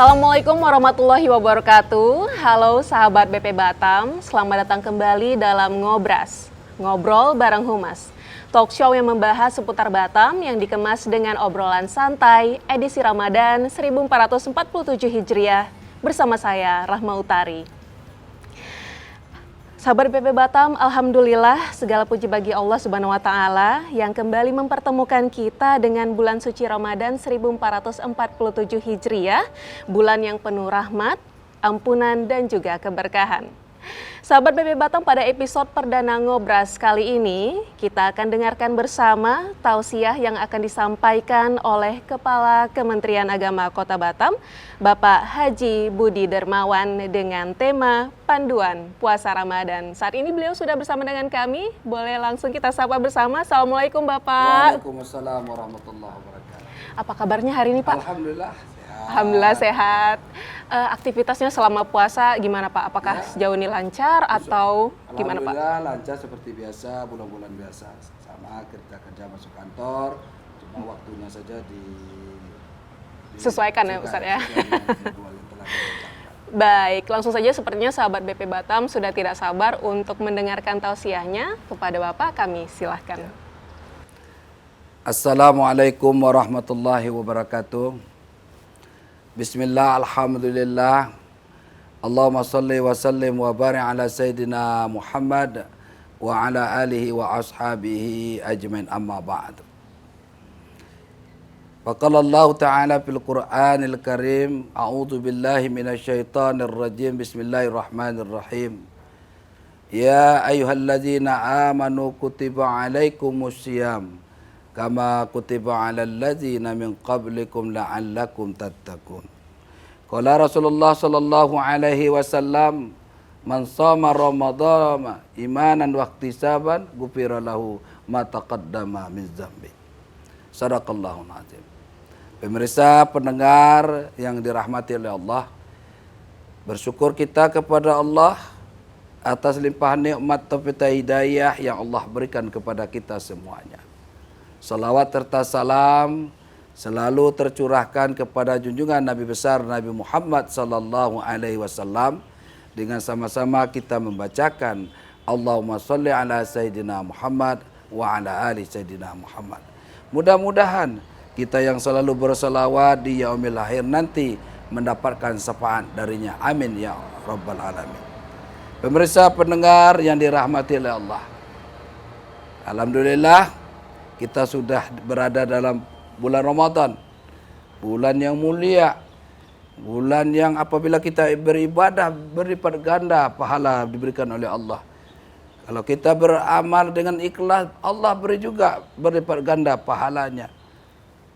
Assalamualaikum warahmatullahi wabarakatuh. Halo sahabat BP Batam, selamat datang kembali dalam Ngobras, Ngobrol bareng Humas. Talk show yang membahas seputar Batam yang dikemas dengan obrolan santai edisi Ramadan 1447 Hijriah bersama saya Rahma Utari. Sahabat BP Batam, alhamdulillah segala puji bagi Allah Subhanahu wa taala yang kembali mempertemukan kita dengan bulan suci Ramadan 1447 Hijriah, bulan yang penuh rahmat, ampunan dan juga keberkahan. Sahabat BP Batam, pada episode perdana Ngobras kali ini kita akan dengarkan bersama tausiah yang akan disampaikan oleh Kepala Kementerian Agama Kota Batam, Bapak Haji Budi Dermawan dengan tema Panduan Puasa Ramadan. Saat ini beliau sudah bersama dengan kami, boleh langsung kita sapa bersama. Assalamualaikum Bapak. Waalaikumsalam warahmatullahi wabarakatuh. Apa kabarnya hari ini Pak? Alhamdulillah sehat. Alhamdulillah sehat. Aktivitasnya selama puasa gimana Pak? Apakah sejauh ini lancar atau gimana Pak? Alhamdulillah lancar seperti biasa, bulan-bulan biasa. Sama kita kerja masuk kantor, cuma waktunya saja Sesuaikan ya Ustaz ya. Baik, langsung saja sepertinya sahabat BP Batam sudah tidak sabar untuk mendengarkan tausiahnya. Kepada Bapak kami silahkan. Assalamualaikum warahmatullahi wabarakatuh. Bismillah, alhamdulillah. Allahumma salli wa sallim wa barik ala Sayyidina Muhammad wa ala alihi wa ashabihi ajmain, amma ba'd. Faqala Allah Ta'ala fil Qur'anil Karim, a'udzu billahi minasyaitonir rajim, bismillahirrahmanirrahim. Ya ayyuhalladzina amanu kutiba alaikumus syiyam kama kutiba alal ladzina min qablikum la'allakum tattaqun. Qala Rasulullah sallallahu alaihi wasallam, man shama ramadhana imanan wa ihtisaban ghufira lahu ma taqaddama min dzambi. Shadaqallahul azim. Pemirsa pendengar yang dirahmati oleh Allah, bersyukur kita kepada Allah atas limpahan nikmat taufik hidayah yang Allah berikan kepada kita semuanya. Salawat serta salam selalu tercurahkan kepada junjungan Nabi besar Nabi Muhammad sallallahu alaihi wasallam, dengan sama-sama kita membacakan Allahumma sholli ala Sayyidina Muhammad wa ala ali Sayyidina Muhammad. Mudah-mudahan kita yang selalu berselawat di yaumil akhir nanti mendapatkan syafaat darinya. Amin ya rabbal alamin. Pemirsa pendengar yang dirahmati oleh Allah, alhamdulillah kita sudah berada dalam bulan Ramadan, bulan yang mulia, bulan yang apabila kita beribadah berlipat ganda pahala diberikan oleh Allah. Kalau kita beramal dengan ikhlas, Allah beri juga berlipat ganda pahalanya.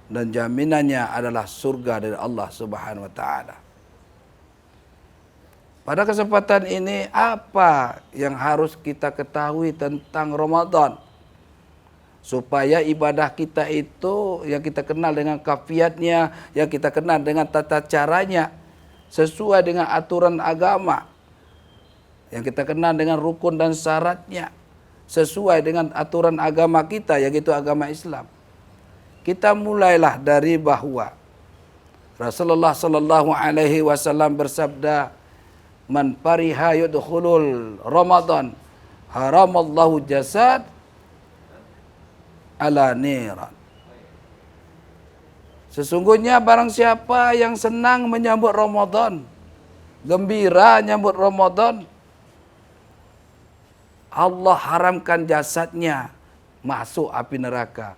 Dan jaminannya adalah surga dari Allah Subhanahu wa taala. Pada kesempatan ini, apa yang harus kita ketahui tentang Ramadan? Supaya ibadah kita itu yang kita kenal dengan kafiatnya, yang kita kenal dengan tata caranya, sesuai dengan aturan agama, yang kita kenal dengan rukun dan syaratnya, sesuai dengan aturan agama kita, yaitu agama Islam. Kita mulailah dari bahwa Rasulullah sallallahu alaihi wasallam bersabda, man fariha yudkhulul Ramadan haramallahu jasad ala niran. Sesungguhnya barang siapa yang senang menyambut Ramadan, gembira menyambut Ramadan, Allah haramkan jasadnya masuk api neraka.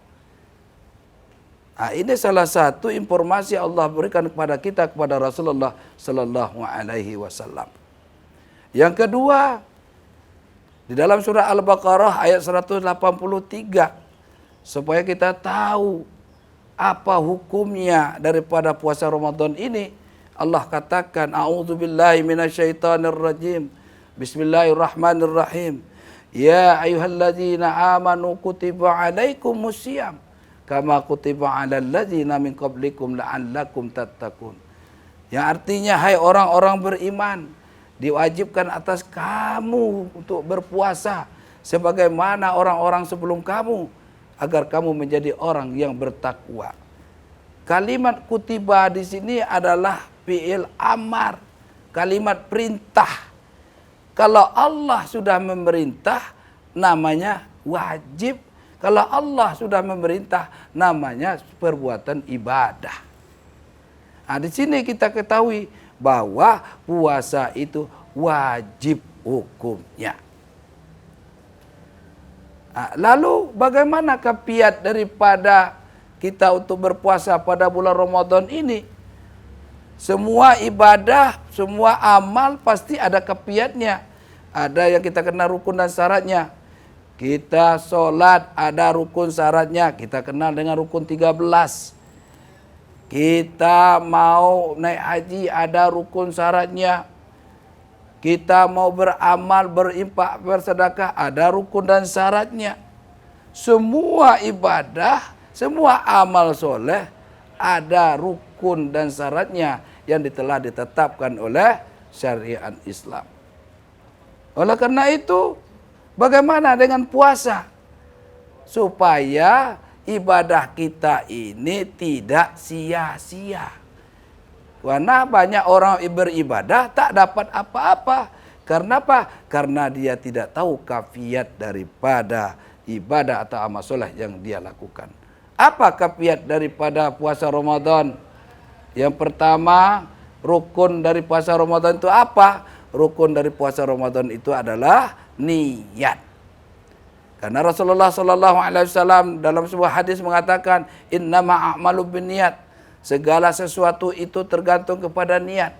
Nah, ini salah satu informasi Allah berikan kepada kita, kepada Rasulullah sallallahu alaihi wasallam. Yang kedua, di dalam surah Al-Baqarah ayat 183, supaya kita tahu apa hukumnya daripada puasa Ramadan ini, Allah katakan, a'udzubillahi minasyaitonir rajim. Bismillahirrahmanirrahim. Ya ayyuhalladzina amanu kutiba alaikumussyiyam kama kutiba alal ladzina min qablikum la'allakum tattaqun. Yang artinya, hai orang-orang beriman, diwajibkan atas kamu untuk berpuasa sebagaimana orang-orang sebelum kamu, agar kamu menjadi orang yang bertakwa. Kalimat kutiba di sini adalah fi'il amar, kalimat perintah. Kalau Allah sudah memerintah, namanya wajib. Kalau Allah sudah memerintah, namanya perbuatan ibadah. Nah, di sini kita ketahui bahwa puasa itu wajib hukumnya. Nah, lalu bagaimana kafiat daripada kita untuk berpuasa pada bulan Ramadan ini? Semua ibadah, semua amal pasti ada kafiatnya. Ada yang kita kenal rukun dan syaratnya. Kita sholat ada rukun syaratnya. Kita kenal dengan rukun 13. Kita mau naik haji ada rukun syaratnya. Kita mau beramal, berimpak, bersedekah ada rukun dan syaratnya. Semua ibadah, semua amal soleh ada rukun dan syaratnya yang telah ditetapkan oleh syariat Islam. Oleh karena itu, bagaimana dengan puasa? Supaya ibadah kita ini tidak sia-sia. Karena banyak orang beribadah tak dapat apa-apa. Karena apa? Karena dia tidak tahu kafiat daripada ibadah atau amal soleh yang dia lakukan. Apa kafiat daripada puasa Ramadan? Yang pertama, rukun dari puasa Ramadan itu apa? Rukun dari puasa Ramadan itu adalah niat. Karena Rasulullah SAW dalam sebuah hadis mengatakan, innama a'malu binniyat. Segala sesuatu itu tergantung kepada niat.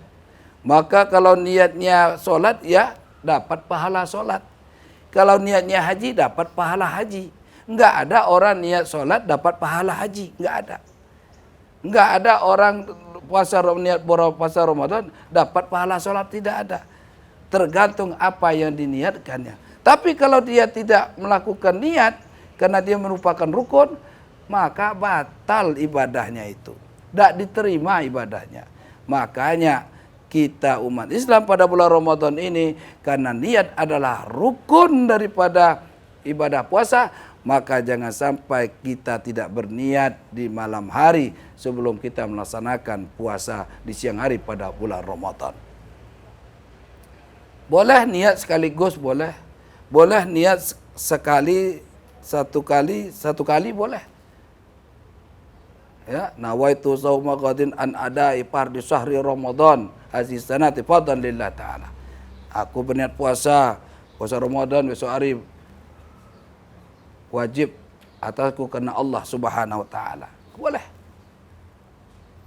Maka kalau niatnya solat, ya dapat pahala solat. Kalau niatnya haji, dapat pahala haji. Enggak ada orang niat solat dapat pahala haji. Enggak ada. Enggak ada orang niat puasa Ramadan dapat pahala solat. Tidak ada. Tergantung apa yang diniatkannya. Tapi kalau dia tidak melakukan niat, karena dia merupakan rukun, maka batal ibadahnya itu. Tidak diterima ibadahnya. Makanya kita umat Islam pada bulan Ramadan ini, karena niat adalah rukun daripada ibadah puasa, maka jangan sampai kita tidak berniat di malam hari sebelum kita melaksanakan puasa di siang hari pada bulan Ramadan. Boleh niat sekaligus, boleh. Boleh niat sekali, satu kali boleh. Ya, nawaitu sauma qadin an adai fardi syahri Ramadan azisanati fadlan lillah ta'ala. Aku berniat puasa Ramadan besok hari wajib atasku karena Allah Subhanahu wa taala. Boleh.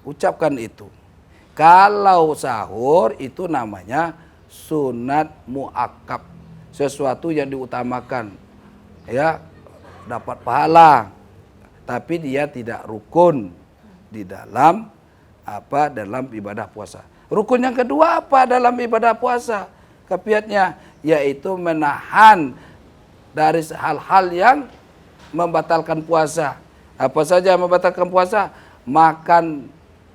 Ucapkan itu. Kalau sahur itu namanya sunat muakkab. Sesuatu yang diutamakan. Ya, dapat pahala. Tapi dia tidak rukun di dalam dalam ibadah puasa. Rukun yang kedua apa dalam ibadah puasa? Kafiatnya yaitu menahan dari hal-hal yang membatalkan puasa. Apa saja yang membatalkan puasa? Makan,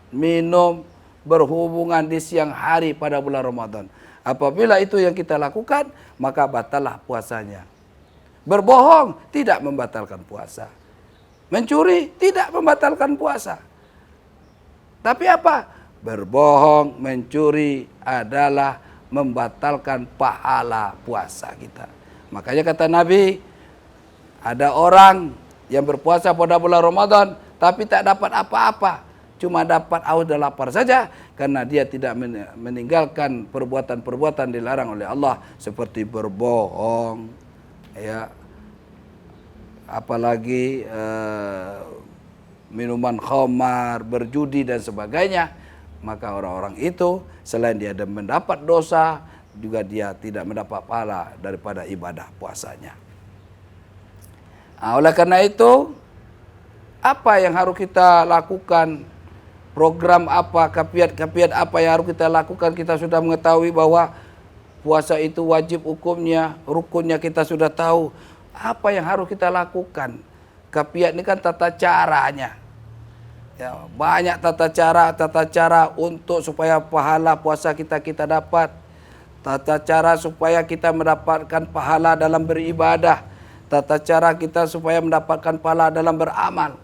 minum, berhubungan di siang hari pada bulan Ramadan. Apabila itu yang kita lakukan, maka batallah puasanya. Berbohong tidak membatalkan puasa. Mencuri tidak membatalkan puasa. Tapi apa? Berbohong, mencuri adalah membatalkan pahala puasa kita. Makanya kata Nabi, ada orang yang berpuasa pada bulan Ramadan tapi tak dapat apa-apa. Cuma dapat haus dan lapar saja karena dia tidak meninggalkan perbuatan-perbuatan dilarang oleh Allah seperti berbohong, ya, apalagi minuman khamar, berjudi dan sebagainya. Maka orang-orang itu selain dia mendapat dosa, juga dia tidak mendapat pahala daripada ibadah puasanya. Nah, oleh karena itu, apa yang harus kita lakukan? Program apa, kafiat apa yang harus kita lakukan? Kita sudah mengetahui bahwa puasa itu wajib hukumnya, rukunnya kita sudah tahu. Apa yang harus kita lakukan? Kafiat ini kan tata caranya. Ya, banyak tata cara untuk supaya pahala puasa kita dapat. Tata cara supaya kita mendapatkan pahala dalam beribadah. Tata cara kita supaya mendapatkan pahala dalam beramal.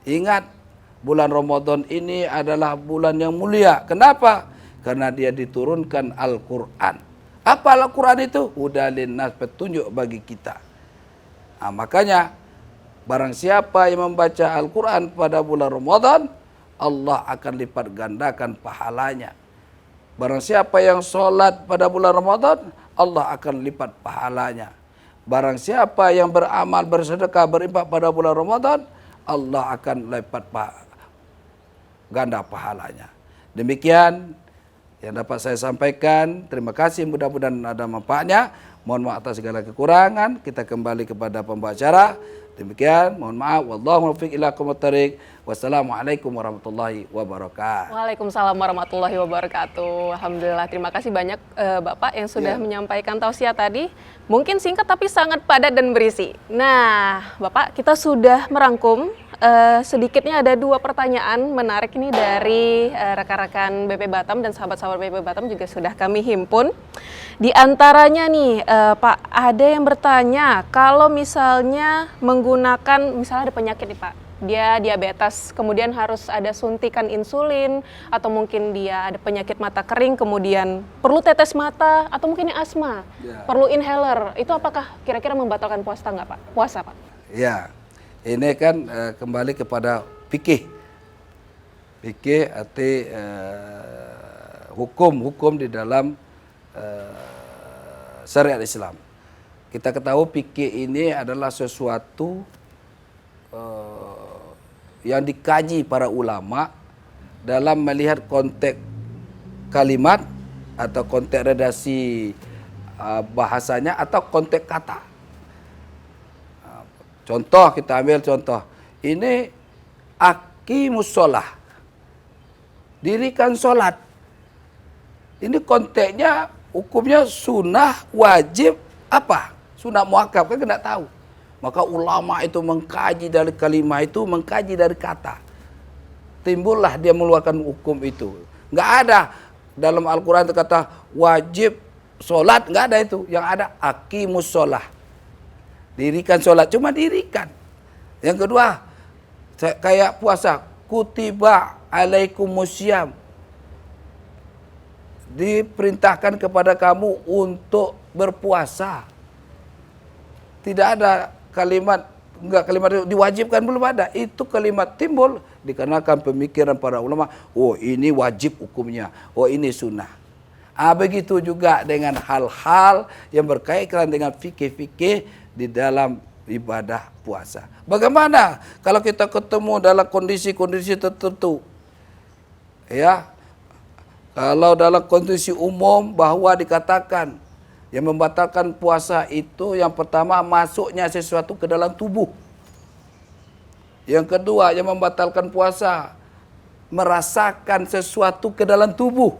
Ingat, bulan Ramadan ini adalah bulan yang mulia. Kenapa? Karena dia diturunkan Al-Quran. Apa Al-Quran itu? Hudalin nas, petunjuk bagi kita. Nah, makanya barang siapa yang membaca Al-Quran pada bulan Ramadan, Allah akan lipat gandakan pahalanya. Barang siapa yang sholat pada bulan Ramadan, Allah akan lipat pahalanya. Barang siapa yang beramal, bersedekah, berinfak pada bulan Ramadan, Allah akan lipat ganda pahalanya. Demikian yang dapat saya sampaikan. Terima kasih, mudah-mudahan ada manfaatnya. Mohon maaf atas segala kekurangan. Kita kembali kepada pembawa acara. Demikian, mohon maaf. Wallahu muwaffiq ila aqwamit thoriq. Wassalamualaikum warahmatullahi wabarakatuh. Waalaikumsalam warahmatullahi wabarakatuh. Alhamdulillah, terima kasih banyak Bapak yang sudah menyampaikan tausiah tadi. Mungkin singkat tapi sangat padat dan berisi. Nah, Bapak, kita sudah merangkum. Sedikitnya ada 2 pertanyaan menarik ini dari rekan-rekan BP Batam dan sahabat-sahabat BP Batam juga sudah kami himpun. Di antaranya nih Pak, ada yang bertanya kalau misalnya menggunakan, misalnya ada penyakit nih Pak, dia diabetes, kemudian harus ada suntikan insulin, atau mungkin dia ada penyakit mata kering, kemudian perlu tetes mata, atau mungkin asma, perlu inhaler, itu apakah kira-kira membatalkan puasa nggak Pak? Puasa Pak? Ya. Ini kan kembali kepada fikih. Fikih arti hukum di dalam syariat Islam. Kita ketahui fikih ini adalah sesuatu yang dikaji para ulama dalam melihat konteks kalimat atau konteks redaksi bahasanya atau konteks kata. Contoh, kita ambil contoh. Ini aqimus sholah. Dirikan sholat. Ini konteksnya, hukumnya sunnah, wajib, apa? Sunnah muakkad, kan tidak tahu. Maka ulama itu mengkaji dari kalimat itu, mengkaji dari kata. Timbullah dia mengeluarkan hukum itu. Nggak ada dalam Al-Quran itu kata wajib sholat, nggak ada itu. Yang ada aqimus sholah. Dirikan sholat, cuma dirikan. Yang kedua, kayak puasa, kutiba alaikumusiyam. Diperintahkan kepada kamu untuk berpuasa. Tidak ada kalimat, kalimat itu diwajibkan, belum ada. Itu kalimat timbul dikarenakan pemikiran para ulama, oh ini wajib hukumnya, oh ini sunnah. Begitu juga dengan hal-hal yang berkaitan dengan fikih-fikih di dalam ibadah puasa. Bagaimana kalau kita ketemu dalam kondisi-kondisi tertentu? Ya, kalau dalam kondisi umum bahwa dikatakan yang membatalkan puasa itu yang pertama masuknya sesuatu ke dalam tubuh. Yang kedua yang membatalkan puasa merasakan sesuatu ke dalam tubuh.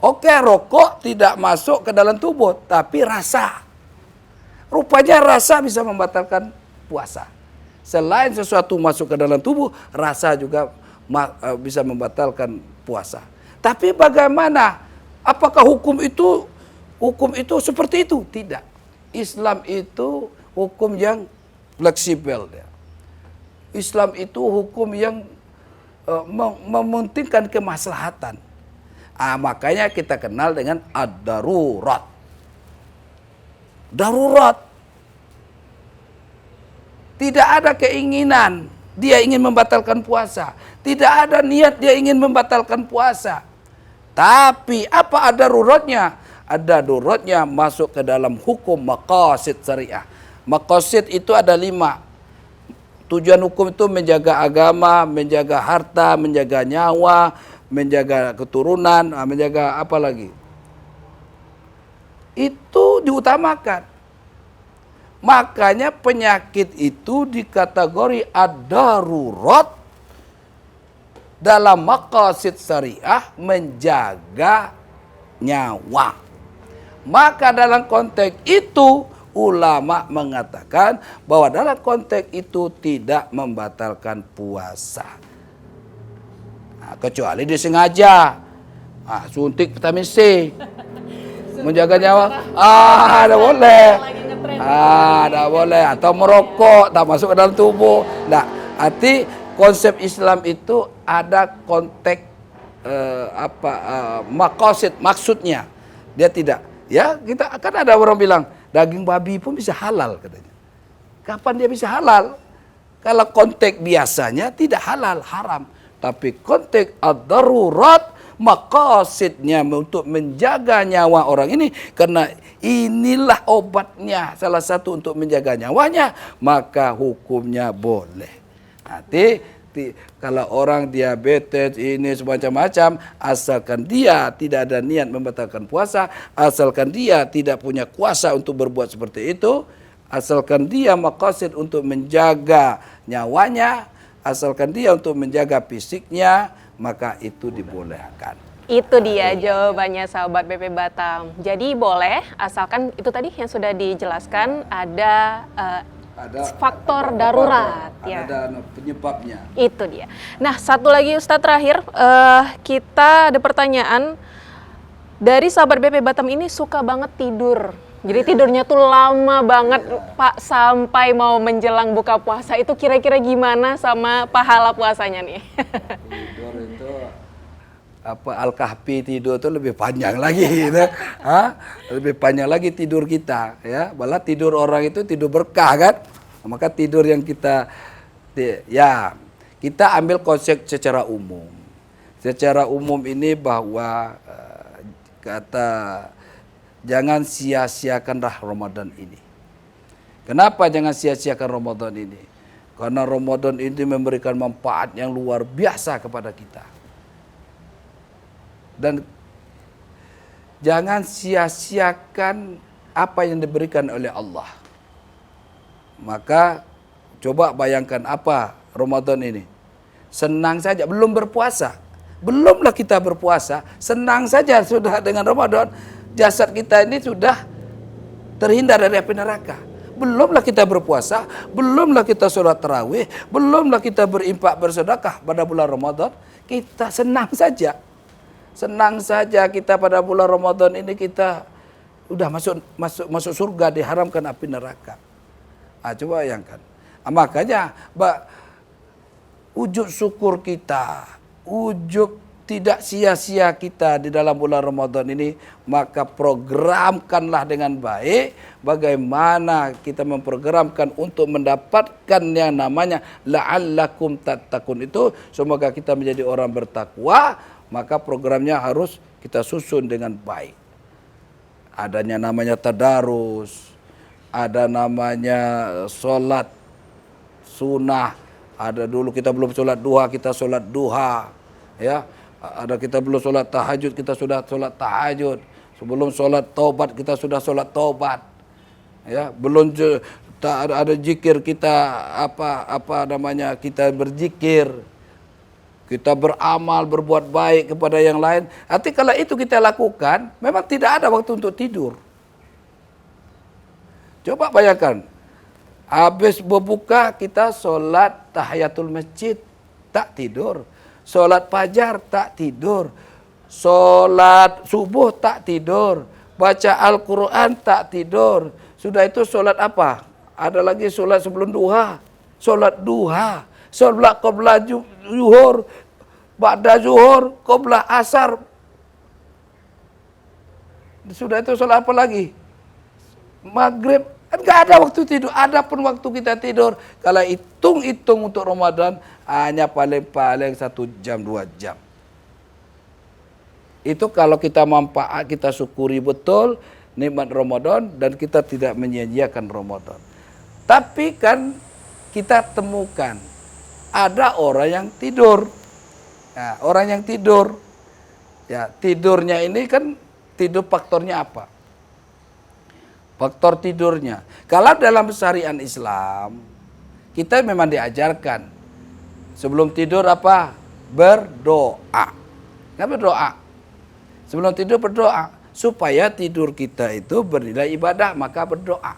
Oke, rokok tidak masuk ke dalam tubuh, tapi rasa. Rupanya rasa bisa membatalkan puasa. Selain sesuatu masuk ke dalam tubuh, rasa juga bisa membatalkan puasa. Tapi bagaimana? Apakah hukum itu seperti itu? Tidak. Islam itu hukum yang fleksibel. Islam itu hukum yang mementingkan kemaslahatan. Makanya kita kenal dengan ad-darurat. Darurat. Tidak ada keinginan dia ingin membatalkan puasa. Tidak ada niat dia ingin membatalkan puasa. Tapi apa ada daruratnya? Ada daruratnya masuk ke dalam hukum maqasid syariah. Maqasid itu ada 5. Tujuan hukum itu menjaga agama, menjaga harta, menjaga nyawa, menjaga keturunan, menjaga apa lagi? Itu diutamakan. Makanya penyakit itu dikategori ad-darurat dalam maqasid syariah, menjaga nyawa. Maka dalam konteks itu ulama mengatakan bahwa dalam konteks itu tidak membatalkan puasa. Kecuali disengaja suntik vitamin C menjaga nyawa, tidak boleh. Tidak boleh. Atau merokok, tak masuk ke dalam tubuh. Nah, arti konsep Islam itu ada konteks maqasid, maksudnya. Dia tidak. Ya, kita akan ada orang bilang daging babi pun bisa halal katanya. Kapan dia bisa halal? Kalau konteks biasanya tidak halal, haram. Tapi konteks ad-darurat, maqasidnya untuk menjaga nyawa orang ini, karena inilah obatnya, salah satu untuk menjaga nyawanya, maka hukumnya boleh. Nanti kalau orang diabetes ini semacam-macam, asalkan dia tidak ada niat membatalkan puasa, asalkan dia tidak punya kuasa untuk berbuat seperti itu, asalkan dia maqasid untuk menjaga nyawanya, asalkan dia untuk menjaga fisiknya, maka itu dibolehkan. Itu dia jawabannya sahabat BP Batam. Jadi boleh, asalkan itu tadi yang sudah dijelaskan ada faktor darurat. Ada penyebabnya. Itu dia. Nah, satu lagi Ustadz terakhir, kita ada pertanyaan dari sahabat BP Batam ini suka banget tidur. Jadi tidurnya tuh lama banget Pak, sampai mau menjelang buka puasa. Itu kira-kira gimana sama pahala puasanya nih? Tidur itu Al-Kahfi tidur itu lebih panjang lagi gitu. Lebih panjang lagi tidur kita ya. Malah tidur orang itu tidur berkah kan. Maka tidur yang kita ambil konsep secara umum. Secara umum ini bahwa kata jangan sia-siakanlah Ramadan ini. Kenapa jangan sia-siakan Ramadan ini? Karena Ramadan ini memberikan manfaat yang luar biasa kepada kita. Dan jangan sia-siakan apa yang diberikan oleh Allah. Maka coba bayangkan apa Ramadan ini. Senang saja, belum berpuasa. Belumlah kita berpuasa, senang saja sudah dengan Ramadan. Jasad kita ini sudah terhindar dari api neraka. Belumlah kita berpuasa, belumlah kita sholat tarawih, belumlah kita berimpak bersedekah pada bulan Ramadan. Kita senang saja. Senang saja kita pada bulan Ramadan ini kita udah masuk surga, diharamkan api neraka. Coba bayangkan. Makanya ujub syukur kita, ujub tidak sia-sia kita di dalam bulan Ramadan ini, maka programkanlah dengan baik bagaimana kita memprogramkan untuk mendapatkan yang namanya la'allakum tattaqun itu. Semoga kita menjadi orang bertakwa, maka programnya harus kita susun dengan baik. Adanya namanya tadarus, ada namanya sholat sunnah, ada dulu kita belum sholat duha, kita sholat duha, ya. Ada kita belum sholat tahajud, kita sudah sholat tahajud. Sebelum sholat taubat, kita sudah sholat taubat. Ya, belum ada zikir kita apa namanya, kita berzikir. Kita beramal, berbuat baik kepada yang lain. Arti kalau itu kita lakukan, memang tidak ada waktu untuk tidur. Coba bayangkan, habis berbuka kita sholat tahiyatul masjid, tak tidur. Sholat fajar tak tidur, sholat subuh tak tidur, baca Al-Quran tak tidur. Sudah itu sholat apa? Ada lagi sholat sebelum duha, sholat duha, sholat qabla zuhur, ba'da zuhur, qabla asar. Sudah itu sholat apa lagi? Maghrib. Enggak ada waktu tidur. Adapun waktu kita tidur, kalau hitung-hitung untuk Ramadan, hanya paling-paling 1 jam, 2 jam. Itu kalau kita manfaat, kita syukuri betul nikmat Ramadan dan kita tidak menyia-nyiakan Ramadan. Tapi kan kita temukan ada orang yang tidur. Nah, orang yang tidur, ya tidurnya ini kan tidur faktornya apa? Faktor tidurnya. Kalau dalam syariat Islam, kita memang diajarkan sebelum tidur apa? Berdoa. Kan berdoa. Sebelum tidur berdoa. Supaya tidur kita itu bernilai ibadah, maka berdoa.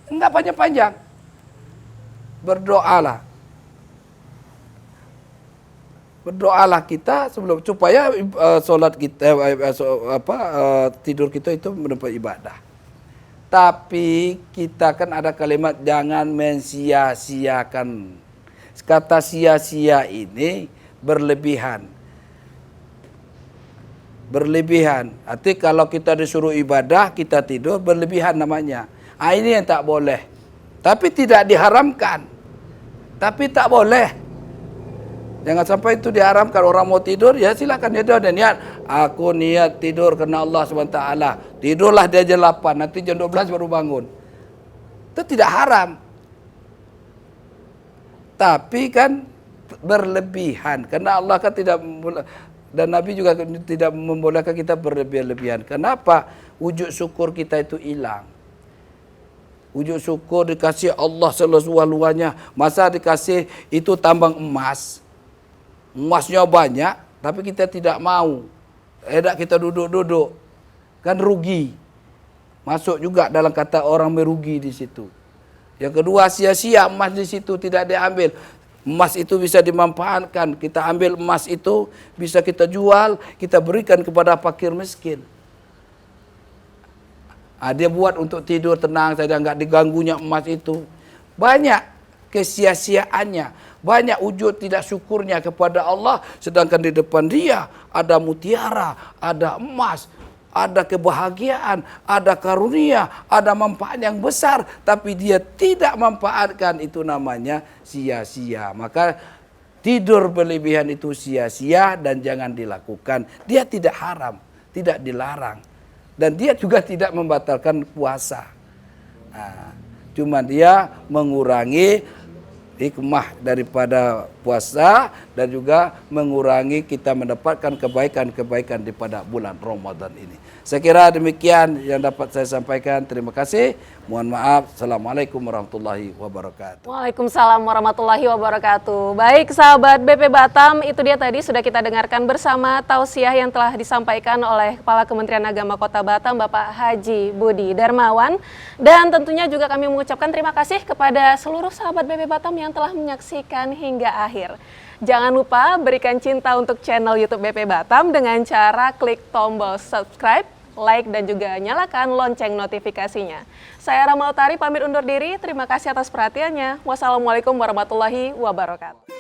Enggak panjang-panjang. Berdoalah. Berdoalah kita sebelum, supaya solat kita tidur kita itu merupakan ibadah. Tapi kita kan ada kalimat jangan mensia-siakan kata sia-sia ini berlebihan. Berlebihan. Arti kalau kita disuruh ibadah, kita tidur, berlebihan namanya. Ini yang tak boleh. Tapi tidak diharamkan. Tapi tak boleh. Jangan sampai itu diharamkan. Orang mau tidur, ya silakan dia ada niat. Aku niat tidur karena Allah SWT. Tidurlah dia jam 8, nanti jam 12 baru bangun. Itu tidak haram. Tapi kan berlebihan. Karena Allah kan tidak, dan Nabi juga tidak membolehkan kita berlebihan. Kenapa? Wujud syukur kita itu hilang. Wujud syukur dikasih Allah seluas-luasnya. Masa dikasih itu tambang emas. Emasnya banyak, tapi kita tidak mau. Edak kita duduk-duduk. Kan rugi. Masuk juga dalam kata orang merugi di situ. Yang kedua, sia-sia emas di situ tidak diambil. Emas itu bisa dimanfaatkan. Kita ambil emas itu, bisa kita jual, kita berikan kepada fakir miskin. Dia buat untuk tidur tenang saja, enggak diganggunya emas itu. Banyak kesia-siaannya. Banyak wujud tidak syukurnya kepada Allah. Sedangkan di depan dia ada mutiara, ada emas, ada kebahagiaan, ada karunia, ada manfaat yang besar. Tapi dia tidak manfaatkan, itu namanya sia-sia. Maka tidur berlebihan itu sia-sia dan jangan dilakukan. Dia tidak haram, tidak dilarang. Dan dia juga tidak membatalkan puasa. Cuma dia mengurangi hikmah daripada puasa dan juga mengurangi kita mendapatkan kebaikan-kebaikan daripada bulan Ramadan ini. Saya kira demikian yang dapat saya sampaikan. Terima kasih. Mohon maaf. Assalamualaikum warahmatullahi wabarakatuh. Waalaikumsalam warahmatullahi wabarakatuh. Baik sahabat BP Batam, itu dia tadi sudah kita dengarkan bersama tausiah yang telah disampaikan oleh Kepala Kementerian Agama Kota Batam, Bapak Haji Budi Darmawan. Dan tentunya juga kami mengucapkan terima kasih kepada seluruh sahabat BP Batam yang telah menyaksikan hingga akhir. Jangan lupa berikan cinta untuk channel YouTube BP Batam dengan cara klik tombol subscribe, like, dan juga nyalakan lonceng notifikasinya. Saya Rama Utari pamit undur diri, terima kasih atas perhatiannya. Wassalamualaikum warahmatullahi wabarakatuh.